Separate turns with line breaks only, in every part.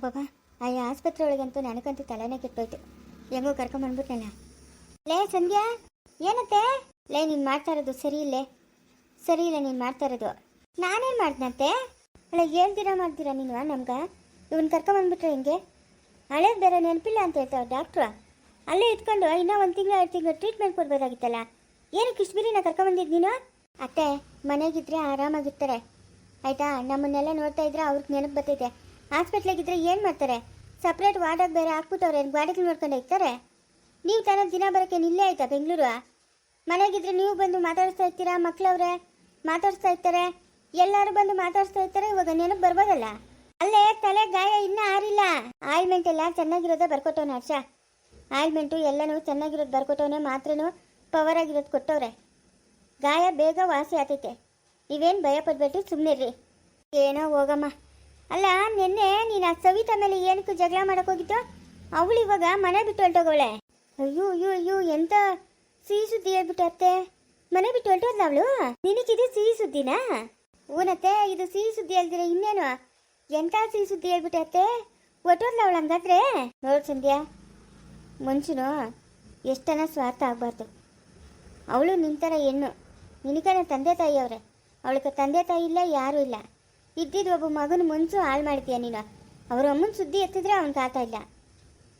ಅಬ್ಬಬ್ಬ ಆ ಆಸ್ಪತ್ರೆ ಒಳಗಂತೂ ನನಗಂತೂ ತಲೆನೇ ಕೆಟ್ಟೋಯ್ತು. ಹೆಂಗೋ ಕರ್ಕೊಂಬಂದ್ಬಿಟ್ನಲ್ಲ. ಲೇ ಸಂಧ್ಯಾ, ಏನತ್ತೆ? ಲೇ ನೀನು ಮಾಡ್ತಾ ಇರೋದು ಸರಿ ಇಲ್ಲ ನೀನು ಮಾಡ್ತಾ ಇರೋದು. ನಾನೇನು ಮಾಡ್ದಂತೆ? ಅಲ್ಲ ಹೇಳ್ತೀರಾ ಮಾಡ್ತೀರಾ ನೀನು ನಮ್ಗೆ? ಇವನು ಕರ್ಕೊಂಬಂದ್ಬಿಟ್ರೆ ಹೆಂಗೆ? ಹಳೇದು ಬೇರೆ ನೆನಪಿಲ್ಲ ಅಂತ ಹೇಳ್ತಾವೆ ಡಾಕ್ಟ್ರು. ಅಲ್ಲೇ ಇಟ್ಕೊಂಡು ಇನ್ನೂ 1 ತಿಂಗಳು 2 ತಿಂಗಳು ಟ್ರೀಟ್ಮೆಂಟ್ ಕೊಡ್ಬೋದಾಗಿತ್ತಲ್ಲ. ಏನಕ್ಕೆ ಇಷ್ಟು ಬಿರಿನ ಕರ್ಕೊಂಬಂದಿದ್ದು ನೀನು? ಅತ್ತೆ ಮನೆಗಿದ್ರೆ ಆರಾಮಾಗಿರ್ತಾರೆ ಆಯಿತಾ. ನಮ್ಮನ್ನೆಲ್ಲ ನೋಡ್ತಾ ಇದ್ರೆ ಅವ್ರಿಗೆ ನೆನಪು ಬರ್ತೈತೆ. ಹಾಸ್ಪಿಟ್ಲಾಗಿದ್ರೆ ಏನು ಮಾಡ್ತಾರೆ? ಸಪ್ರೇಟ್ ವಾರ್ಡಾಗಿ ಬೇರೆ ಹಾಕ್ಬಿಟ್ಟವ್ರೆ. ಗಾಡಿಗಳು ನೋಡ್ಕೊಂಡು ಹೋಗ್ತಾರೆ. ನೀವು ತಾನೇ ದಿನ ಬರೋಕ್ಕೆ ನಿಲ್ಲೇ ಆಯ್ತಾ ಬೆಂಗಳೂರು? ಮನೆಗಿದ್ರೆ ನೀವು ಬಂದು ಮಾತಾಡಿಸ್ತಾ ಇರ್ತೀರಾ, ಮಕ್ಕಳವ್ರೆ ಮಾತಾಡಿಸ್ತಾ ಇರ್ತಾರೆ, ಎಲ್ಲರೂ ಬಂದು ಮಾತಾಡಿಸ್ತಾ ಇರ್ತಾರೆ. ಇವಾಗ ನೆನಪು ಬರ್ಬೋದಲ್ಲ. ಅಲ್ಲೇ ತಲೆ ಗಾಯ ಇನ್ನೂ ಆರಿಲ್ಲ. ಆಯಿಲ್ಮೆಂಟ್ ಎಲ್ಲ ಚೆನ್ನಾಗಿರೋದೇ ಬರ್ಕೊಟ್ಟವನೆ ಹರ್ಷ. ಆಯಿಲ್ಮೆಂಟು ಎಲ್ಲನೂ ಚೆನ್ನಾಗಿರೋದು ಬರ್ಕೊಟ್ಟವನೆ, ಮಾತ್ರನೂ ಪವರ್ ಆಗಿರೋದು ಕೊಟ್ಟವ್ರೆ. ಗಾಯ ಬೇಗ ವಾಸಿ ಆಗ್ತೈತೆ. ನೀವೇನು ಭಯ ಪಡ್ಬೇಡ್ರಿ, ಸುಮ್ಮನಿರ್ರಿ. ಏನೋ ಹೋಗಮ್ಮ. ಅಲ್ಲ ನಿನ್ನೆ ನೀನು ಆ ಸವಿತಾ ಮೇಲೆ ಏನಕ್ಕೂ ಜಗಳ ಮಾಡೋಕ್ಕೋಗಿತ್ತು? ಅವಳು ಇವಾಗ ಮನೆ ಬಿಟ್ಟು ಹೊರಟೋಗೋಳೆ. ಅಯ್ಯೋ ಎಂತ ಸಿಹಿ ಸುದ್ದಿ ಹೇಳ್ಬಿಟ್ಟು ಅತ್ತೆ. ಮನೆ ಬಿಟ್ಟು ಹೊರಟೋದ್ಲ ಅವಳು? ನಿನಗಿದು ಸಿಹಿ ಸುದ್ದಿನಾ? ಊನತ್ತೆ, ಇದು ಸಿಹಿ ಸುದ್ದಿ ಹೇಳ್ದಿರ ಇನ್ನೇನು? ಎಂತ ಸಿಹಿ ಸುದ್ದಿ ಹೇಳ್ಬಿಟ್ಟೆ ಅತ್ತೆ? ಹೊರಟೋದ್ಲ ಅವಳು ಹಂಗಾದ್ರೆ? ನೋಡು ಸಂಧ್ಯಾ, ಮನುಷ್ಯನು ಎಷ್ಟನ ಸ್ವಾರ್ಥ ಆಗಬಾರ್ದು. ಅವಳು ನಿಂತರ ಹೆಣ್ಣು, ನಿನಗನ ತಂದೆ ತಾಯಿ ಅವ್ರೆ. ಅವಳಿಗೆ ತಂದೆ ತಾಯಿ ಇಲ್ಲ, ಯಾರೂ ಇಲ್ಲ. ಇದ್ದಿದ್ದು ಒಬ್ಬ ಮಗನ ಮನಸ್ಸು ಹಾಳು ಮಾಡಿದ್ಯಾ ನೀನು. ಅವ್ರ ಅಮ್ಮನ ಸುದ್ದಿ ಎತ್ತಿದ್ರೆ ಅವ್ನಿಗೆ ಆತ ಇಲ್ಲ.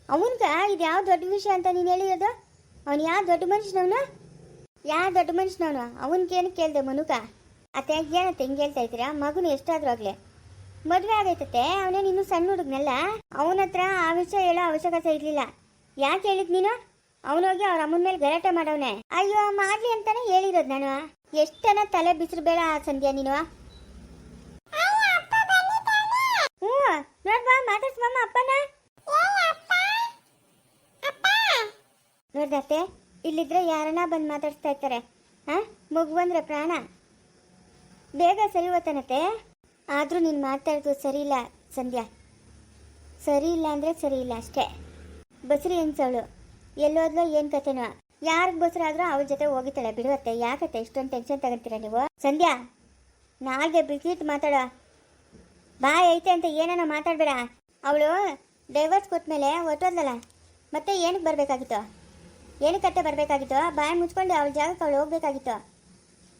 ಅವನ್ಗ ಇದು ಯಾವ ದೊಡ್ಡ ವಿಷಯ ಅಂತ ನೀನು ಹೇಳಿರೋದು? ಅವನು ಯಾವ ದೊಡ್ಡ ಮನುಷ್ಯನವನು? ಯಾವ ದೊಡ್ಡ ಮನುಷ್ಯನವನು? ಅವನಿಗೇನು ಕೇಳಿದೆ ಮನುಕ? ಅತ್ತೆ ಏನತ್ತೆ ಹಿಂಗೆ ಹೇಳ್ತಾ ಇದ್ದೀರಾ? ಮಗನು ಎಷ್ಟಾದ್ರೂ ಆಗಲಿ ಮದುವೆ ಆಗೈತತ್ತೆ. ಅವನೇನು ಇನ್ನೂ ಸಣ್ಣ ಹುಡುಗನಲ್ಲ. ಅವನ ಹತ್ರ ಆ ವಿಷಯ ಹೇಳೋ ಅವಶ್ಯಕತೆ ಇರಲಿಲ್ಲ. ಯಾಕೆ ಹೇಳಿದ್ ನೀನು? ಅವನೋಗಿ ಅವ್ರ ಅಮ್ಮನ ಮೇಲೆ ಗಲಾಟೆ ಮಾಡವನೆ. ಅಯ್ಯೋ ಮಾಡ್ಲಿ ಅಂತಾನೆ ಹೇಳಿರೋದು ನಾನು. ಎಷ್ಟನ ತಲೆ ಬಿಸಿರು ಬೇಡ ಸಂಧ್ಯಾ ನೀನು. ಹ್ಞೂ ನೋಡ್ಬಾ, ಮಾತಾಡ್ಸ್ಬಮ್ಮ ಅಪ್ಪನ. ನೋಡ್ದತ್ತೆ, ಇಲ್ಲಿದ್ರೆ ಯಾರನ್ನ ಬಂದು ಮಾತಾಡ್ಸ್ತಾ ಇರ್ತಾರೆ. ಮಗು ಅಂದ್ರೆ ಪ್ರಾಣ. ಬೇಗ ಸರಿ ಹೋತಾನತ್ತೆ. ಆದರೂ ನೀನು ಮಾತಾಡೋದು ಸರಿ ಇಲ್ಲ ಸಂಧ್ಯಾ. ಸರಿ ಇಲ್ಲ ಅಂದರೆ ಸರಿ ಇಲ್ಲ ಅಷ್ಟೇ. ಬಸ್ರಿ ಹೆಂಗ್ಸವಳು ಎಲ್ಲೋದ್ಲೋ ಏನು ಕತೆನೋ. ಯಾರಿಗೆ ಬಸ್ರಾದ್ರೂ ಅವಳ ಜೊತೆ ಹೋಗಿತ್ತಾಳೆ ಬಿಡುವತ್ತೆ. ಯಾಕತ್ತೆ ಇಷ್ಟೊಂದು ಟೆನ್ಷನ್ ತಗೊಂತೀರ ನೀವು? ಸಂಧ್ಯಾ, ನಾಲ್ಗೆ ಬಿಸಿಟ್ಟು ಮಾತಾಡೋ. ಬಾಯ್ ಐತೆ ಅಂತ ಏನೇನೋ ಮಾತಾಡಬೇಡ. ಅವಳು ಡೈವರ್ಸ್ ಕೊಟ್ಮೇಲೆ ಹೊಟ್ಟೋದ್ಲಲ್ಲ, ಮತ್ತೆ ಏನಕ್ಕೆ ಬರಬೇಕಾಗಿತ್ತು? ಏನಕ್ಕತ್ತೆ ಬರಬೇಕಾಗಿತ್ತು? ಬಾಯಿ ಮುಚ್ಕೊಂಡು ಅವಳ ಜಾಗಕ್ಕೆ ಅವಳು ಹೋಗ್ಬೇಕಾಗಿತ್ತು.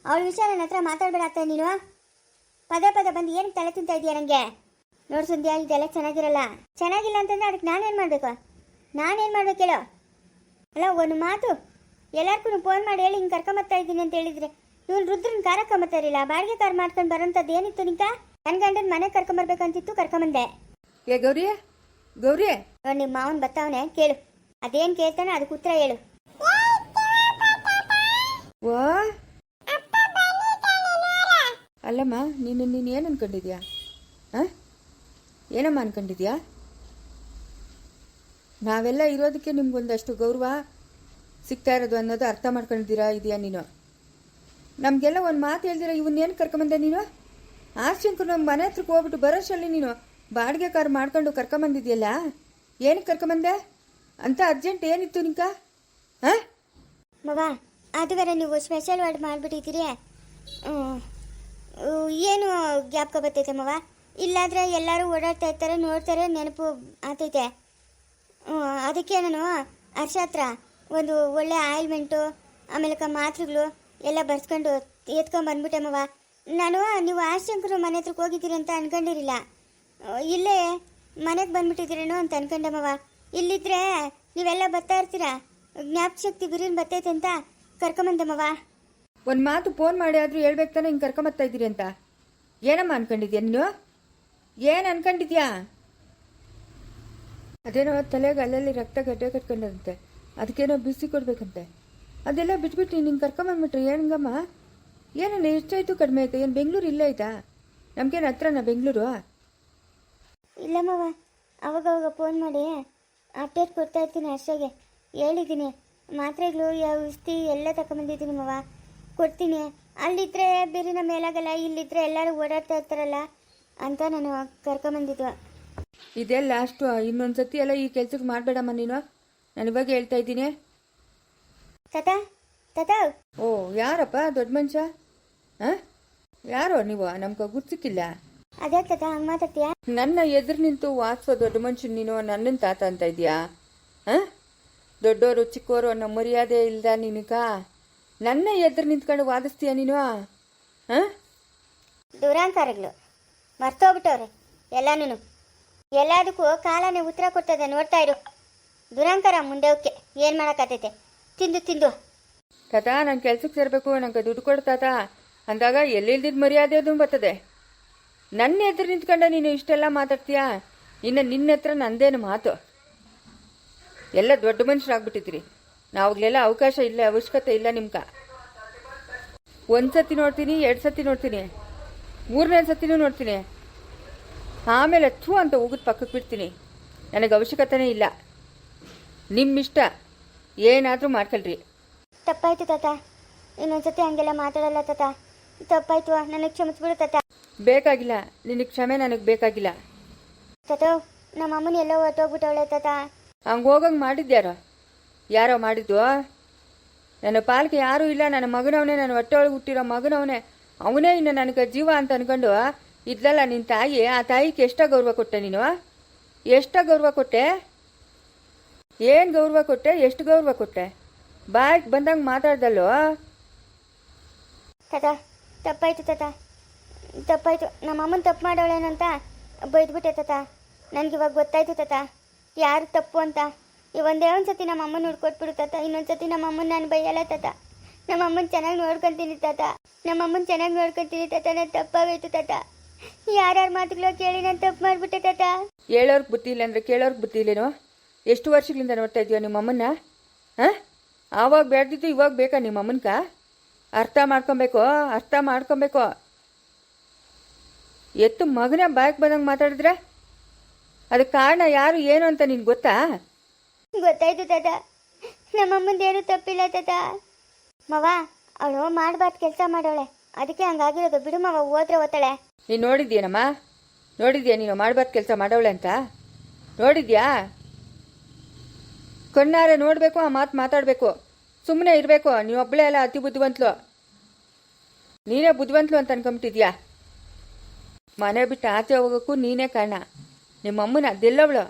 ಅವಳ ವಿಷಯ ನನ್ನ ಹತ್ರ ಮಾತಾಡಬೇಡ ಅತ್ತೆ ನೀನು. ಪದೇ ಬಂದು ಏನಕ್ಕೆ ತಲೆ ತಿಂತಾ ಇದೆಯಾ ನನಗೆ? ನೋಡು ಸಂಧ್ಯಾ, ಇದೆಲ್ಲ ಚೆನ್ನಾಗಿರಲ್ಲ. ಚೆನ್ನಾಗಿಲ್ಲ ಅಂತಂದ್ರೆ ಅದಕ್ಕೆ ನಾನೇನು ಮಾಡಬೇಕು ಹೇಳೋ? ಅಲ್ಲ ಒಂದು ಮಾತು ಎಲ್ಲರಿಗೂ ಫೋನ್ ಮಾಡಿ ಹೇಳಿ ಹಿಂಗೆ ಕರ್ಕೊಂಬತ್ತಾ ಇದ್ದೀನಿ ಅಂತ ಹೇಳಿದ್ರೆ ಇವ್ನು ರುದ್ರನ್ ಕರ್ಕೊಂಬತ್ತಾ ಇರಲಿಲ್ಲ. ಬಾಡಿಗೆ ಕಾರ್ ಮಾಡ್ಕೊಂಡು ಬರೋಂಥದ್ದು ಏನಿತ್ತು ನಿಂಕ? ನನ್ನ ಗಂಡನ ಮನೆಗೆ ಕರ್ಕೊಂಬರ್ಬೇಕಂತಿತ್ತು, ಕರ್ಕೊಂಬಂದೆ.
ಏ ಗೌರಿ
ನೋಡಿ ನಿಮ್ಮ ಮಾವನ್ ಬತ್ತಾವನೆ, ಕೇಳು. ಅದೇನು ಕೇಳ್ತಾನೆ ಅದಕ್ಕೆ ಉತ್ತರ ಹೇಳು.
ಓ ಅಲ್ಲಮ್ಮ, ನೀನು ಏನು ಅನ್ಕೊಂಡಿದ್ಯಾ? ಏನಮ್ಮ ಅನ್ಕೊಂಡಿದ್ಯಾ? ನಾವೆಲ್ಲ ಇರೋದಕ್ಕೆ ನಿಮ್ಗೊಂದಷ್ಟು ಗೌರವ ಸಿಗ್ತಾ ಇರೋದು ಅನ್ನೋದು ಅರ್ಥ ಮಾಡ್ಕೊಂಡಿದ್ದೀರಾ ಇದೆಯಾ ನೀನು? ನಮಗೆಲ್ಲ ಒಂದು ಮಾತು ಹೇಳ್ದಿರ ಇವನ್ನೇನು ಕರ್ಕೊಂಬಂದೆ ನೀನು? ಆಶಂಕರು ನಮ್ಮ ಮನೆ ಹತ್ರಕ್ಕೆ ಹೋಗ್ಬಿಟ್ಟು ಬರೋಷ್ಟರಲ್ಲಿ ನೀನು ಬಾಡಿಗೆ ಕಾರ್ ಮಾಡ್ಕೊಂಡು ಕರ್ಕೊಂಬಂದಿದ್ಯಲ್ಲ, ಏನಕ್ಕೆ ಕರ್ಕೊಂಬಂದೆ? ಅಂತ ಅರ್ಜೆಂಟ್ ಏನಿತ್ತು ನಿಂಕ?
ಮವ, ಅದು ಬೇರೆ ನೀವು ಸ್ಪೆಷಲ್ ವಾರ್ಡ್ ಮಾಡಿಬಿಟ್ಟಿದ್ದೀರಿ. ಏನು ಜ್ಞಾಪಕ ಬರ್ತೈತೆ ಮವ? ಇಲ್ಲಾದರೆ ಎಲ್ಲರೂ ಓಡಾಡ್ತಾ ಇರ್ತಾರೆ, ನೋಡ್ತಾರೆ, ನೆನಪು ಆಗ್ತೈತೆ. ಅದಕ್ಕೆ ನಾನು ಹರ್ಷ ಹತ್ರ ಒಂದು ಒಳ್ಳೆ ಆಯಿಲ್ಮೆಂಟು ಆಮೇಲೆ ಮಾತ್ರೆಗಳು ಎಲ್ಲ ಬರ್ಸ್ಕೊಂಡು ಎತ್ಕೊಂಡ್ಬಂದ್ಬಿಟ್ಟೆ ಮವ. ನಾನು ನೀವು ಆಶಂಕರು ಮನೆ ಹತ್ರಕ್ಕೆ ಹೋಗಿದ್ದೀರಿ ಅಂತ ಅನ್ಕೊಂಡಿರಲಿಲ್ಲ. ಇಲ್ಲೇ ಮನೆಗೆ ಬಂದ್ಬಿಟ್ಟಿದ್ದೀರೇನೋ ಅಂತ ಅನ್ಕೊಂಡೆ ಮವ. ಇಲ್ಲಿದ್ರೆ ನೀವೆಲ್ಲ ಬರ್ತಾ ಇರ್ತೀರಾ, ಜ್ಞಾಪಕ ಶಕ್ತಿ ಬಿರಿನ್ ಬರ್ತೈತೆ ಅಂತ ಕರ್ಕೊಂಬಂದೆ ಮವ.
ಒಂದು ಮಾತು ಫೋನ್ ಮಾಡಿ ಆದರೂ ಹೇಳ್ಬೇಕು ತಾನೆ ಹಿಂಗೆ ಕರ್ಕೊಂಬತ್ತಾ ಇದ್ದೀರಿ ಅಂತ. ಏನಮ್ಮ ಅನ್ಕೊಂಡಿದ್ಯಾ ನೀನು? ಏನು ಅನ್ಕೊಂಡಿದ್ಯಾ? ಅದೇನೋ ತಲೆಗೆ ಅಲ್ಲಲ್ಲಿ ರಕ್ತ ಗಡ್ಡೆ ಕಟ್ಕೊಂಡಂತೆ, ಅದಕ್ಕೇನೋ ಬಿಸಿ ಕೊಡ್ಬೇಕಂತೆ. ಅದೆಲ್ಲ ಬಿಟ್ಬಿಟ್ಟು ನಿಂಗೆ ಕರ್ಕೊಂಬಂದ್ಬಿಟ್ರೆ ಏನಂಗಮ್ಮ? ಏನಲ್ಲ ಎಷ್ಟಾಯ್ತು ಕಡಿಮೆ ಆಯ್ತು? ಏನು ಬೆಂಗಳೂರು ಇಲ್ಲೇ ಆಯ್ತಾ? ನಮಗೇನು ಹತ್ರನಾ ಬೆಂಗಳೂರು?
ಇಲ್ಲ ಮವ, ಅವಾಗವಾಗ ಫೋನ್ ಮಾಡಿ ಅಪ್ಡೇಟ್ ಕೊಡ್ತಾ ಇರ್ತೀನಿ. ಹರ್ಷಗೆ ಹೇಳಿದ್ದೀನಿ, ಮಾತ್ರೆಗಳು ಔಷಧಿ ಎಲ್ಲ ತಗೊಂಬಂದಿದ್ದೀನಿ ಮವ, ಕೊಡ್ತೀನಿ. ಅಲ್ಲಿದ್ದರೆ ಬೇರಿನ ಮೇಲಾಗಲ್ಲ, ಇಲ್ಲಿದ್ದರೆ ಎಲ್ಲರೂ ಓಡಾಡ್ತಾ ಇರ್ತಾರಲ್ಲ ಅಂತ ನಾನು ಕರ್ಕೊಂಬಂದಿದ್ದು.
ಇದೇ ಲಾಸ್ಟು. ಇನ್ನೊಂದು ಸತಿ ಎಲ್ಲ ಈ ಕೆಲ್ಸಕ್ಕೆ ಮಾಡಬೇಡಮ್ಮ ನೀನು, ನಾನು ಇವಾಗ ಹೇಳ್ತಾ ಇದ್ದೀನಿ.
ತಾತ
ಓ ಯಾರಪ್ಪ ದೊಡ್ಡ ಮನುಷ್ಯ? ಯಾರೋ ನೀವು? ನಮ್ಗೆ ಗುರ್ತು ಸಿಕ್ಕಿಲ್ಲ.
ಅದೇ ತಾತ ಹಂಗೆ ಮಾತಾಡ್ತೀಯಾ?
ನನ್ನ ಎದುರು ನಿಂತು ವಾದಿಸೋ ದೊಡ್ಡ ಮನುಷ್ಯ ನೀನು ನನ್ನನ್ನು ತಾತ ಅಂತ ಇದೆಯಾ? ಹಾಂ, ದೊಡ್ಡೋರು ಚಿಕ್ಕೋರು ಅನ್ನೋ ಮರ್ಯಾದೆ ಇಲ್ದ ನಿನಗ ನನ್ನ ಎದುರು ನಿಂತ್ಕೊಂಡು ವಾದಿಸ್ತೀಯ ನೀನು? ಹಾಂ,
ದುರಾಂಕಾರಗಳು ಮರ್ತೋಗ್ಬಿಟ್ಟವ್ರೆ ಎಲ್ಲನೂ. ಎಲ್ಲದಕ್ಕೂ ಕಾಲನೇ ಉತ್ತರ ಕೊಡ್ತದೆ, ನೋಡ್ತಾ ಇರು. ದುರಾಂಕಾರ ಮುಂದೆ ಓಕೆ, ಏನು ಮಾಡೋಕ್ಕಾಗ್ತೈತೆ? ತಿಂದು ತಿಂದು
ತಾತ ನಾನು ಕೆಲ್ಸಕ್ಕೆ ಸೇರಬೇಕು, ನಂಗೆ ದುಡ್ಡು ಕೊಡು ತಾತ ಅಂದಾಗ ಎಲ್ಲಿಲ್ದಿದ್ದು ಮರ್ಯಾದೆ ಅದು ಬರ್ತದೆ. ನನ್ನ ಎದುರು ನಿಂತ್ಕೊಂಡ ನೀನು ಇಷ್ಟೆಲ್ಲ ಮಾತಾಡ್ತೀಯಾ? ಇನ್ನು ನಿನ್ನ ಹತ್ರ ನಂದೇನು ಮಾತು? ಎಲ್ಲ ದೊಡ್ಡ ಮನುಷ್ಯರಾಗ್ಬಿಟ್ಟಿದ್ರಿ. ನಾವಾಗಲೆಲ್ಲ ಅವಕಾಶ ಇಲ್ಲ, ಅವಶ್ಯಕತೆ ಇಲ್ಲ ನಿಮ್ಗೆ. ಒಂದು ಸತಿ ನೋಡ್ತೀನಿ, 2 ಸತಿ ನೋಡ್ತೀನಿ, 3ನೇ ಸತಿನೂ ನೋಡ್ತೀನಿ, ಆಮೇಲೆ ಥೂ ಅಂತ ಹೋಗಿದ್ ಪಕ್ಕಕ್ಕೆ ಬಿಡ್ತೀನಿ. ನನಗೆ ಅವಶ್ಯಕತೆನೇ ಇಲ್ಲ. ನಿಮ್ಮಿಷ್ಟ, ಏನಾದರೂ ಮಾಡ್ಕೊಳ್ರಿ.
ತಪ್ಪಾಯ್ತು ತಾತ, ಇನ್ನೊಂದ್ಸತಿ ಹಂಗೆಲ್ಲ ಮಾತಾಡಲ್ಲ ತಾತ. ತಪ್ಪಾಯ್ತು, ನನಗೆ ಕ್ಷಮಿಸ್ಬಿಡು ತಾತ.
ಬೇಕಾಗಿಲ್ಲ, ನಿನಗೆ ಕ್ಷಮೆ ನನಗೆ ಬೇಕಾಗಿಲ್ಲ.
ತಾತ ನಮ್ಮ ಅಮ್ಮನ ಎಲ್ಲೋ ಹೊತ್ತೋಗ್ಬಿಟ್ಟವಳೆ ತಾತ.
ಹಂಗೆ ಹೋಗಂಗೆ ಮಾಡಿದ್ಯಾರೋ? ಯಾರೋ ಮಾಡಿದ್ದು? ನನ್ನ ಪಾಲಿಗೆ ಯಾರೂ ಇಲ್ಲ. ನನ್ನ ಮಗನವನೇ, ನನ್ನ ಹೊಟ್ಟೆಯೊಳಗೆ ಹುಟ್ಟಿರೋ ಮಗನವನೇ, ಅವನೇ ಇನ್ನು ನನಗೆ ಜೀವ ಅಂತ ಅನ್ಕೊಂಡು ಇದ್ಲಲ್ಲ ನಿನ್ನ ತಾಯಿ. ಆ ತಾಯಿಗೆ ಎಷ್ಟೋ ಗೌರವ ಕೊಟ್ಟೆ ನೀನು? ಎಷ್ಟೋ ಗೌರವ ಕೊಟ್ಟೆ? ಏನು ಗೌರವ ಕೊಟ್ಟೆ? ಎಷ್ಟು ಗೌರವ ಕೊಟ್ಟೆ? ಬಾಯ್ಗೆ ಬಂದಂಗೆ ಮಾತಾಡ್ದಲ್ಲೋ?
ತಾತ ತಪ್ಪಾಯ್ತು ತಾತ, ತಪ್ಪಾಯ್ತು. ನಮ್ಮ ಅಮ್ಮನ ತಪ್ಪು ಮಾಡೋಳೇನಂತ ಬೈದ್ಬಿಟ್ಟೆ ತಾತ. ನನಗಿವಾಗ ಗೊತ್ತಾಯ್ತು ತಾತ ಯಾರು ತಪ್ಪು ಅಂತ. ಒಂದೇ ಒಂದು ಸತಿ ನಮ್ಮ ಅಮ್ಮನ ಹುಡ್ಕೊಟ್ಬಿಡು ತಾತ. ಇನ್ನೊಂದು ಸತಿ ನಮ್ಮ ಅಮ್ಮನ ನಾನು ಬೈಯಲ್ಲ ತಾತ. ನಮ್ಮ ಅಮ್ಮನ ಚೆನ್ನಾಗಿ ನೋಡ್ಕೊತೀನಿ ತಾತ. ನಮ್ಮ ಅಮ್ಮನ ಚೆನ್ನಾಗಿ ನೋಡ್ಕೊತೀನಿ ತಾತ. ನಾನು ತಪ್ಪಾಗೋಯ್ತು ತಾತ. ಯಾರ್ಯಾರ ಮಾತುಗಳು ಕೇಳಿ ನಾನು ತಪ್ಪು ಮಾಡಿಬಿಟ್ಟೆ ತಾತ.
ಹೇಳೋರ್ಗೆ ಬುದ್ಧಿ ಇಲ್ಲ ಅಂದರೆ ಕೇಳೋರ್ಗೆ ಬುದ್ಧಿ ಇಲ್ಲೇನೋ? ಎಷ್ಟು ವರ್ಷಗಳಿಂದ ನೋಡ್ತಾ ಇದೀಯೋ ನಿಮ್ಮ ಅಮ್ಮನ್ನ? ಹಾಂ, ಆವಾಗ ಬೇಡ್ದಿದ್ದು ಇವಾಗ ಬೇಕಾ ನಿಮ್ಮ ಅಮ್ಮನ್ಕ? ಅರ್ಥ ಮಾಡ್ಕೊಬೇಕು, ಅರ್ಥ ಮಾಡ್ಕೊಬೇಕು. ಎತ್ತು ಮಗನ ಬಾಯಕ್ಕೆ ಬಂದಂಗೆ ಮಾತಾಡಿದ್ರೆ ಅದಕ್ಕೆ ಕಾರಣ ಯಾರು ಏನು ಅಂತ ನಿನ್ಗೆ ಗೊತ್ತಾ?
ಗೊತ್ತಾಯ್ತು ತಾತ, ನಮ್ಮಮ್ಮಂದೇನು ತಪ್ಪಿಲ್ಲ ತಾತ. ಮವ ಅವಳು ಮಾಡಬಾರ್ದು ಕೆಲಸ ಮಾಡೋಳೆ, ಅದಕ್ಕೆ ಹಂಗಾಗಿರೋದು. ಬಿಡು ಮವ, ಹೋದ್ರೆ ಓದ್ತಾಳೆ.
ನೀನು ನೋಡಿದ್ಯೇನಮ್ಮ? ನೋಡಿದ್ಯಾ ನೀನು ಮಾಡಬಾರ್ದು ಕೆಲಸ ಮಾಡವಳೆ ಅಂತ? ನೋಡಿದ್ಯಾ? ಕಣ್ಣಾರೆ ನೋಡಬೇಕು, ಆ ಮಾತು ಮಾತಾಡಬೇಕು. ಸುಮ್ಮನೆ ಇರಬೇಕು. ನೀವೊಬ್ಬಳೇ ಅಲ್ಲ ಅತಿ ಬುದ್ಧಿವಂತಲು. ನೀನೇ ಬುದ್ಧಿವಂತಲು ಅಂತ ಅನ್ಕೊಂಬಿಟ್ಟಿದ್ಯಾ? ಮನೆ ಬಿಟ್ಟು ಆಚೆ ಹೋಗೋಕ್ಕೂ ನೀನೇ ಕಾರಣ. ನಿಮ್ಮ ಅಮ್ಮನ ಅದೆಲ್ಲವಳು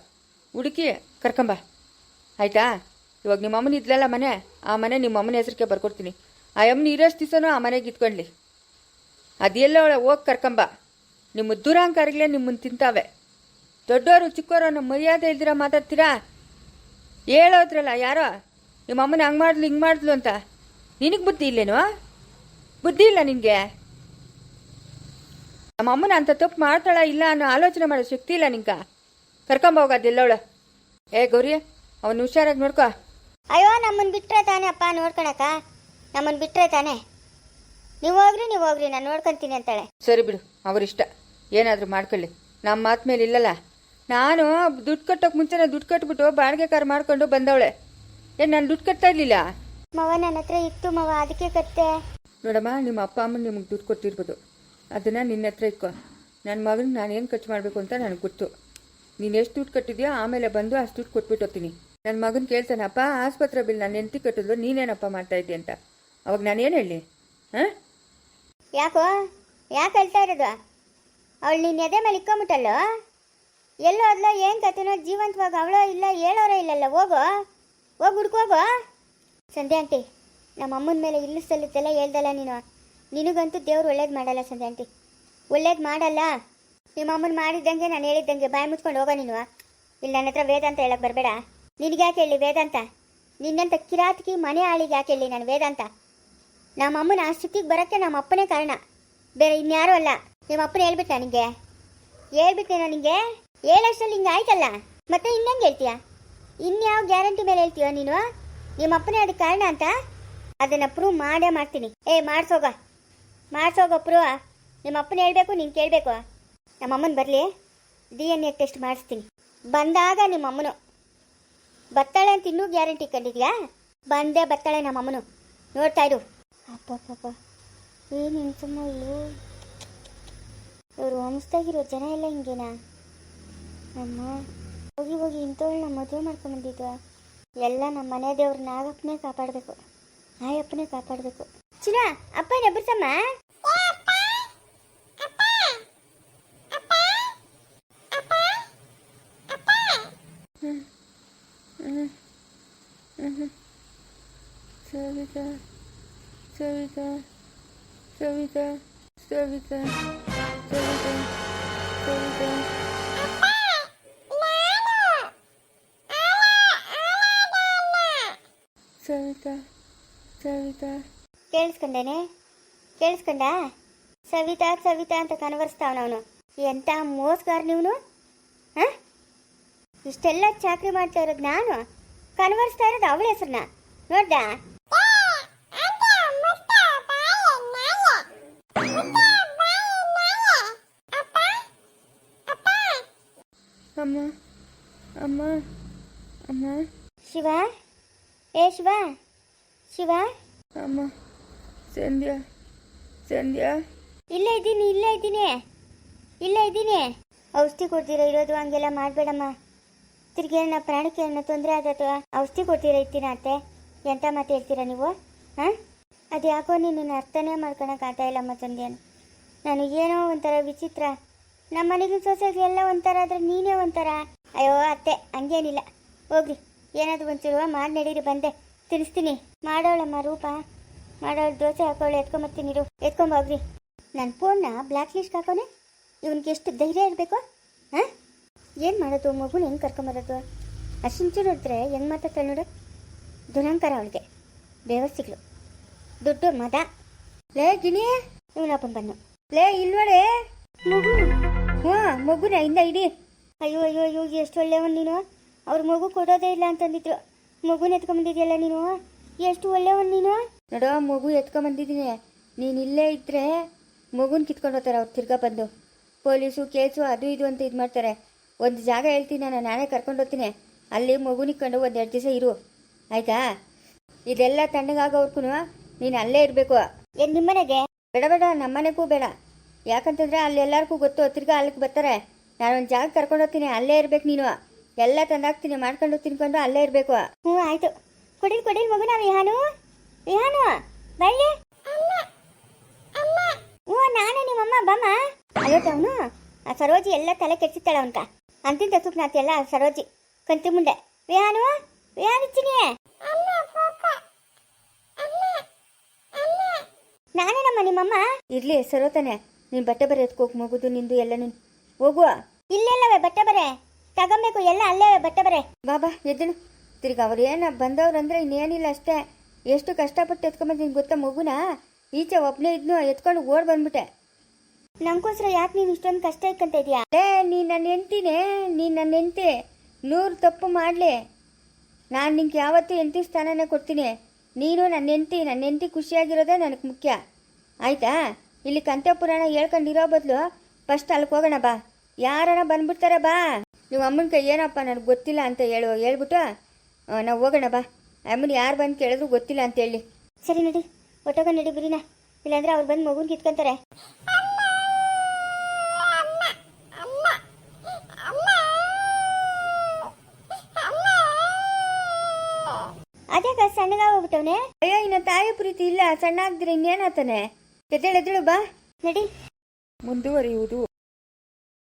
ಹುಡುಕಿ ಕರ್ಕೊಂಬ, ಆಯಿತಾ? ಇವಾಗ ನಿಮ್ಮ ಅಮ್ಮನ ಇದ್ಲಲ್ಲ ಮನೆ, ಆ ಮನೆ ನಿಮ್ಮ ಅಮ್ಮನ ಹೆಸರಿಗೆ ಬರ್ಕೊಡ್ತೀನಿ. ಆ ಅಮ್ಮನ ಇರೋಷ್ಟು ದಿವಸನೂ ಆ ಮನೆಗೆ ಇತ್ಕೊಳ್ಳಿ. ಅದೆಲ್ಲವಳ ಹೋಗಿ ಕರ್ಕೊಂಬ. ನಿಮ್ಮ ದುರಾಂಕಾರಗಳೇ ನಿಮ್ಮನ್ನು ತಿಂತಾವೆ. ದೊಡ್ಡವರು ಚಿಕ್ಕವರು ಅನ್ನೋ ಮರ್ಯಾದೆ ಇಲ್ದಿರ ಮಾತಾಡ್ತೀರಾ? ಹೇಳೋದ್ರಲ್ಲ ಯಾರೋ ನಿಮ್ಮ ಅಮ್ಮನ ಹಂಗೆ ಮಾಡಿದ್ಲು ಹಿಂಗೆ ಮಾಡಿದ್ಲು ಅಂತ. ನಿನಗೆ ಬುದ್ಧಿ ಇಲ್ಲೇನೋ? ಬುದ್ಧಿ ಇಲ್ಲ ನಿನಗೆ? ನಮ್ಮ ಅಮ್ಮನ ಅಂತ ತಪ್ಪು ಮಾಡ್ತಾಳ ಇಲ್ಲ ಅನ್ನೋ ಆಲೋಚನೆ ಮಾಡೋ ಶಕ್ತಿ ಇಲ್ಲ ನಿಂಗೆ? ಕರ್ಕೊಂಬ ಹೋಗೋದೆಲ್ಲವಳು. ಏ ಗೌರಿ, ಅವನು ಹುಷಾರಾಗಿ ನೋಡ್ಕೊ.
ಅಯ್ಯೋ ನಮ್ಮನ್ನು ಬಿಟ್ಟರೆ ತಾನೇ ಅಪ್ಪ ನೋಡ್ಕೊಳಕ, ನಮ್ಮನ್ನು ಬಿಟ್ಟರೆ ತಾನೇ. ನೀವು ಹೋಗ್ರಿ ನಾನು ನೋಡ್ಕೊತೀನಿ ಅಂತಾಳೆ.
ಸರಿ ಬಿಡು, ಅವರಿಷ್ಟ, ಏನಾದರೂ ಮಾಡ್ಕೊಳ್ಳಿ. ನಮ್ಮ ಮಾತು ಮೇಲೆ ಇಲ್ಲಲ್ಲ. ನಾನು ದುಡ್ಡು ಕಟ್ಟೋಕೆ ಮುಂಚೆನೇ ದುಡ್ಡು ಕಟ್ಬಿಟ್ಟು ಬಾಡಿಗೆ ಕಾರ್ ಮಾಡ್ಕೊಂಡು ಬಂದವಳೆ. ಏನು ನಾನು ದುಡ್ಡು ಕಟ್ತಾ ಇರಲಿಲ್ಲ?
ಮವ ನನ್ನ ಹತ್ರ ಇತ್ತು ಮವ, ಅದಕ್ಕೆ ಕಟ್ತೆ.
ನೋಡಮ್ಮ, ನಿಮ್ಮ ಅಪ್ಪ ಅಮ್ಮ ನಿಮಗೆ ದುಡ್ಡು ಕೊಟ್ಟಿರ್ಬೋದು, ಅದನ್ನು ನಿನ್ನ ಹತ್ರ ಇಕ್ಕೋ. ನನ್ನ ಮಗನಿಗೆ ನಾನು ಏನು ಖರ್ಚು ಮಾಡಬೇಕು ಅಂತ ನನಗೆ ಗೊತ್ತು. ನೀನು ಎಷ್ಟು ದುಡ್ಡು ಕಟ್ಟಿದ್ಯೋ ಆಮೇಲೆ ಬಂದು ಅಷ್ಟು ದುಡ್ಡು ಕೊಟ್ಬಿಟ್ಟು ಹೋಗ್ತೀನಿ. ನನ್ನ ಮಗನ ಕೇಳ್ತಾನಪ್ಪ, ಆಸ್ಪತ್ರೆ ಬಿಲ್ ನಾನು ಎಂತಿ ಕಟ್ಟಿದ್ರು ನೀನೇನಪ್ಪ ಮಾಡ್ತಾಯಿದ್ದೆ ಅಂತ. ಅವಾಗ ನಾನೇನು ಹೇಳಿ? ಹಾಂ,
ಯಾಕೆ ಹೇಳ್ತಾ ಇರೋದು? ಅವಳು ನಿನ್ನ ಎದೆ ಮೇಲೆ ಇಕ್ಕೊಂಬಿಟ್ಟಲ್ಲೋ. ಎಲ್ಲೋ ಅದ್ಲೋ ಏನು ಕತೆನೋ, ಜೀವಂತವಾಗ ಅವಳೋ ಇಲ್ಲ, ಹೇಳೋರೋ ಇಲ್ಲಲ್ಲ. ಹೋಗು ಹುಡ್ಕೋಗೋ. ಸಂಧ್ಯಾ ಆಂಟಿ, ನಮ್ಮ ಅಮ್ಮನ ಮೇಲೆ ಇಲ್ಲು ಸಲ್ಲುತ್ತೆಲ್ಲ ಹೇಳ್ದಲ್ಲ ನೀನು. ನಿನಗಂತೂ ದೇವ್ರು ಒಳ್ಳೇದು ಮಾಡಲ್ಲ ಸಂಧ್ಯಾ ಆಂಟಿ, ಒಳ್ಳೇದು ಮಾಡಲ್ಲ. ನಿಮ್ಮ ಅಮ್ಮನ ಮಾಡಿದ್ದಂಗೆ ನಾನು ಹೇಳಿದ್ದಂಗೆ ಬಾಯಿ ಮುಚ್ಕೊಂಡು ಹೋಗೋ ನೀನು. ಇಲ್ಲಿ ನನ್ನ ಹತ್ರ ವೇದಾಂತ ಹೇಳಕ್ಕೆ ಬರಬೇಡ. ನಿನಗೆ ಯಾಕೆ ಹೇಳಿ ವೇದಾಂತ? ನಿನ್ನಂತ ಕಿರಾತಕಿ ಮನೆ ಆಳಿಗೆ ಯಾಕೆ ಹೇಳಿ ನಾನು ವೇದಾಂತ? ನಮ್ಮ ಅಮ್ಮನ ಆ ಸ್ಥಿತಿಗೆ ಬರೋಕ್ಕೆ ನಮ್ಮ ಅಪ್ಪನೇ ಕಾರಣ, ಬೇರೆ ಇನ್ಯಾರೂ ಅಲ್ಲ. ನಿಮ್ಮ ಅಪ್ಪನ ಹೇಳ್ಬಿಟ್ಟ ನಿನಗೆ? ಹೇಳ್ಬಿಟ್ಟೇನೋ ನಿನಗೆ? ಹೇಳೋಷ್ಟರಲ್ಲಿ ಹಿಂಗೆ ಆಯ್ತಲ್ಲ, ಮತ್ತೆ ಇನ್ನಂಗೆ ಹೇಳ್ತೀಯ? ಇನ್ಯಾವ ಗ್ಯಾರಂಟಿ ಮೇಲೆ ಹೇಳ್ತೀಯೋ ನೀನು? ನಿಮ್ಮ ಅಪ್ಪನೇ ಅದಕ್ಕೆ ಕಾರಣ ಅಂತ? ಅದನ್ನು ಪ್ರೂವ್ ಮಾಡೇ ಮಾಡ್ತೀನಿ. ಮಾಡಿಸೋಗ ಪ್ರೂವ್. ನಿಮ್ಮ ಅಪ್ಪನ ಹೇಳ್ಬೇಕು, ನೀನು ಕೇಳಬೇಕು. ನಮ್ಮ ಅಮ್ಮನ ಬರಲಿ, DNA ಟೆಸ್ಟ್ ಮಾಡಿಸ್ತೀನಿ. ಬಂದಾಗ ನಿಮ್ಮ ಅಮ್ಮನು ಬತ್ತಾಳೆ ಅಂತ ಇನ್ನೂ ಗ್ಯಾರಂಟಿ ಕಂಡಿದ್ಯಾ? ಬಂದೇ ಬತ್ತಾಳೆ ನಮ್ಮ ಅಮ್ಮನು, ನೋಡ್ತಾ ಇರು. ಅಪ್ಪಪ್ಪ, ಏನು ಇನ್ಸಮ್ಮ ಇವರು ವಂಶದಾಗಿರೋ ಜನ ಎಲ್ಲ ಹಿಂಗೇನಾ? ಅಮ್ಮ ಹೋಗಿ ಇಂಥವಳನ್ನ ಮದುವೆ ಮಾಡ್ಕೊಂಬಂದಿದ್ವ. ಎಲ್ಲ ನಮ್ಮ ಮನೆ ದೇವ್ರ ನಾಗಪ್ಪನೇ ಕಾಪಾಡಬೇಕು, ನಾಯಪ್ಪನೇ ಕಾಪಾಡಬೇಕು. ಚಿನ್ನ ಅಪ್ಪನ ಎಬ್ಬರ್ಸಮ್ಮ.
ಸವಿತಾ ಸವಿತಾ ಸವಿತಾ ಸವಿತಾ ಸವಿತಾ ಸವಿತಾ ಸವಿತಾ ಸವಿತಾ
ಕೇಳಿಸ್ಕೊಂಡೇನೆ ಕೇಳಿಸ್ಕೊಂಡ ಸವಿತಾ ಸವಿತಾ ಅಂತ ಕನವರಿಸ್ತಾವನವನು ಎಂಥ ಮೋಸಗಾರ ನೀವನು ಹಾಂ ಇಷ್ಟೆಲ್ಲ ಚಾಕ್ರಿ ಮಾಡ್ತಾ ಇರೋದು ನಾನು ಕನವರಿಸ್ತಾ ಇರೋದು ಅವಳ ಹೆಸರನ್ನ ನೋಡ್ದ
ಅಮ್ಮ ಅಮ್ಮ ಅಮ್ಮ
ಶಿವ ಏ ಶಿವ ಶಿವ
ಅಮ್ಮ ಸಂಧ್ಯಾ ಸಂಧ್ಯಾ
ಇಲ್ಲೇ ಇದ್ದೀನಿ ಇಲ್ಲೇ ಇದ್ದೀನಿ ಇಲ್ಲೇ ಇದ್ದೀನಿ ಔಷಧಿ ಕೊಡ್ತೀರಾ ಇರೋದು ಹಂಗೆಲ್ಲ ಮಾಡಬೇಡಮ್ಮ ತಿರ್ಗಿ ನನ್ನ ಪ್ರಾಣಕ್ಕೆ ಏನೋ ತೊಂದರೆ ಆದತ್ತು ಔಷಧಿ ಕೊಡ್ತೀರಾ ಇರ್ತೀನ ಅತ್ತೆ ಎಂತ ಮಾತು ಹೇಳ್ತೀರಾ ನೀವು ಹಾಂ ಅದು ಯಾಕೋ ನೀನು ಅರ್ಥನೇ ಮಾಡ್ಕೊಳಕ್ಕಾಗ್ತಾ ಇಲ್ಲಮ್ಮ ಸಂಧ್ಯಾನ ನನಗೇನೋ ಒಂಥರ ವಿಚಿತ್ರ ನಮ್ಮ ಮನೆಗೂ ಸೊಸೈಟಿ ಎಲ್ಲ ಒಂಥರ ಆದರೆ ನೀನೇ ಒಂಥರ ಅಯ್ಯೋ ಅತ್ತೆ ಹಂಗೇನಿಲ್ಲ ಹೋಗ್ರಿ ಏನಾದರೂ ಒಂಚೂರು ಮಾಡಿ ನಡೀರಿ ಬಂದೆ ತಿನ್ನಿಸ್ತೀನಿ ಮಾಡೋಳಮ್ಮ ರೂಪ ಮಾಡೋಳು ದೋಸೆ ಹಾಕೋಳು ಎತ್ಕೊಂಬರ್ತೀನಿ ಇರು ಎತ್ಕೊಂಬೋಗ್ರಿ ನನ್ನ ಫೋನ್ನ ಬ್ಲ್ಯಾಕ್ ಲಿಸ್ಟ್ ಹಾಕೋನೆ ಇವನಿಗೆ ಎಷ್ಟು ಧೈರ್ಯ ಇರಬೇಕು ಹಾಂ ಏನು ಮಾಡೋದು ಮಗುನ ಹೆಂಗೆ ಕರ್ಕೊಂಬರೋದು ಅಷ್ಟು ನೋಡಿದ್ರೆ ಹೆಂಗೆ ಮಾತಾಡ್ತಾಳೆ ನೋಡು ದುರಂಕಾರ ಅವಳಿಗೆ ಬೇವಸ್ತಿಗಳು ದುಡ್ಡು ಮದ ಲೇ ಗಿಣಿ ಇವನಪ್ಪನ ಬನ್ನು ಲೇ ಇಲ್ವಡೆ ಮಗು ಹಾಂ ಮಗುನ ಇಂದ ಇಡಿ ಅಯ್ಯೋ ಅಯ್ಯೋ ಅಯ್ಯೋ ಎಷ್ಟು ಒಳ್ಳೆಯವನು ನೀನು ಅವ್ರ ಮಗು ಕೊಡೋದೇ ಇಲ್ಲ ಅಂತಂದಿದ್ರು ಮಗುನ ಎತ್ಕೊಂಬಂದಿದ್ಯಲ್ಲ ನೀನು ಎಷ್ಟು ಒಳ್ಳೆಯವನು ನೀನು ನೋಡೋ ಮಗು ಎತ್ಕೊಂಬಂದಿದ್ದೀನಿ ನೀನು ಇಲ್ಲೇ ಇದ್ದರೆ ಮಗುನ ಕಿತ್ಕೊಂಡು ಹೋಗ್ತಾರೆ ಅವ್ರು ತಿರ್ಗಾ ಬಂದು ಪೊಲೀಸು ಕೇಸು ಅದು ಇದು ಅಂತ ಇದು ಮಾಡ್ತಾರೆ ಒಂದು ಜಾಗ ಹೇಳ್ತೀನಿ ನಾನೇ ಕರ್ಕೊಂಡು ಹೋಗ್ತೀನಿ ಅಲ್ಲಿ ಮಗುನಿಕ್ಕೊಂಡು ಒಂದು 2 ದಿವಸ ಇರು ಆಯಿತಾ ಇದೆಲ್ಲ ತಣ್ಣಗಾಗೋರ್ಗು ನೀನು ಅಲ್ಲೇ ಇರಬೇಕು ಏನು ನಿಮ್ಮನೆಗೆ ಬೇಡ ಬೇಡ ನಮ್ಮನೆಗೂ ಬೇಡ ಯಾಕಂತಂದರೆ ಅಲ್ಲಿ ಎಲ್ಲರಿಗೂ ಗೊತ್ತು ತಿರ್ಗಾ ಅಲ್ಲಿಗೆ ಬರ್ತಾರೆ ನಾನೊಂದು ಜಾಗ ಕರ್ಕೊಂಡು ಹೋಗ್ತೀನಿ ಅಲ್ಲೇ ಇರ್ಬೇಕು ನೀನು ಎಲ್ಲ ತಂದಾಕ್ತೀನಿ ಮಾಡ್ಕೊಂಡು ತಿನ್ಕೊಂಡು ಅಲ್ಲೇ ಇರಬೇಕು ಹ್ಞೂ ಆಯಿತು ಕೊಡಿಲ್ ಕೊಡಿಲ್ ಮಗು ನಾವು ವಿಹಾನು ವಿಹಾನು ಬಳ್ಳಿ ಹ್ಞೂ ನಾನೇ ನಿಮ್ಮಮ್ಮ ಬಮ್ಮ ಅಲ್ಲೋಟ ಅವನು ಆ ಸರೋಜಿ ಎಲ್ಲ ತಲೆ ಕೆಡ್ಸಿತ್ತಾಳ ಅವನ್ಕ ಅಂತಿಂತ ಸುಪ್ನಾತಿ ಎಲ್ಲ ಸರೋಜಿ ಕಂತಿ ಮುಂದೆ ವಿಹಾನು ವಿಹಾನಿಚ್ಚಿನಿ ನಾನೇನಮ್ಮ ನಿಮ್ಮಮ್ಮ ಇರ್ಲಿ ಸರೋತಾನೆ ನೀನು ಬಟ್ಟೆ ಬರೆ ಎತ್ಕೋಗಿ ಮಗುದು ನಿಂದು ಎಲ್ಲ ನೀನು ಹೋಗುವ ಇಲ್ಲೆಲ್ಲವೇ ಬಟ್ಟೆ ಬರೆ ತಗೊಬೇಕು ಎಲ್ಲ ಅಲ್ಲೇ ಬಟ್ಟೆ ಬರೆ ಬಾಬಾ ಎದ್ದಳು ತಿರ್ಗಿ ಅವ್ರು ಏನು ಬಂದವ್ರಂದ್ರೆ ಇನ್ನೇನಿಲ್ಲ ಅಷ್ಟೇ ಎಷ್ಟು ಕಷ್ಟಪಟ್ಟು ಎತ್ಕೊಂಬಂದಿನಿ ಗೊತ್ತಾ ಮಗುನ ಈಚೆ ಒಬ್ಬನೇ ಇದ್ನು ಎತ್ಕೊಂಡು ಓಡ್ ಬಂದ್ಬಿಟ್ಟೆ ನಂಗೋಸ್ಕರ ಯಾಕೆ ನೀನು ಇಷ್ಟೊಂದು ಕಷ್ಟ ಇಕ್ಕಂತ ಇದೆಯಾ ನೀನು ನನ್ನ ಹೆಂಡ್ತಿನೇ ನೀನು ನನ್ನ ಹೆಂಡ್ತಿ 100 ತಪ್ಪು ಮಾಡಲಿ ನಾನು ನಿಂಗೆ ಯಾವತ್ತೂ ಹೆಂಡ್ತಿ ಸ್ಥಾನನೇ ಕೊಡ್ತೀನಿ ನೀನು ನನ್ನ ಹೆಂಡ್ತಿ ಖುಷಿಯಾಗಿರೋದೇ ನನಗೆ ಮುಖ್ಯ ಆಯಿತಾ ಇಲ್ಲಿ ಕಂತೆ ಪುರಾಣ ಹೇಳ್ಕೊಂಡಿರೋ ಬದಲು ಫಸ್ಟ್ ಅಲ್ಲಿಗೆ ಹೋಗೋಣ ಬಾ ಯಾರನ್ನ ಬಂದ್ಬಿಡ್ತಾರೆ ಬಾ ನೀವು ಅಮ್ಮನ ಕೈ ಏನಪ್ಪ ನನಗೆ ಗೊತ್ತಿಲ್ಲ ಅಂತ ಹೇಳ್ಬಿಟ್ಟು ನಾವು ಹೋಗೋಣ ಬಾ ಅಮ್ಮನ ಯಾರು ಬಂದು ಕೇಳಿದ್ರು ಗೊತ್ತಿಲ್ಲ ಅಂತ ಹೇಳಿ ಸರಿ ನಡಿ ಒಟ್ಟೋಗ ನಡಿ ಬಿರಿನಾ ಇಲ್ಲಾಂದ್ರೆ ಅವ್ರು ಬಂದು ಮಗುನ ಕಿತ್ಕೊಂತಾರೆ ಅದೇ ಸಣ್ಣಗ ಹೋಗ್ಬಿಟ್ಟವನೆ ಅಯ್ಯೋ ಇನ್ನ ತಾಯಿ ಪ್ರೀತಿ ಇಲ್ಲ ಸಣ್ಣ ಆಗ್ದಿರ ಇನ್ನೇನಾತಾನೆ ಎದ್ದೇಳು ಬಾ ನಡಿ
ಮುಂದುವರಿಯುವುದು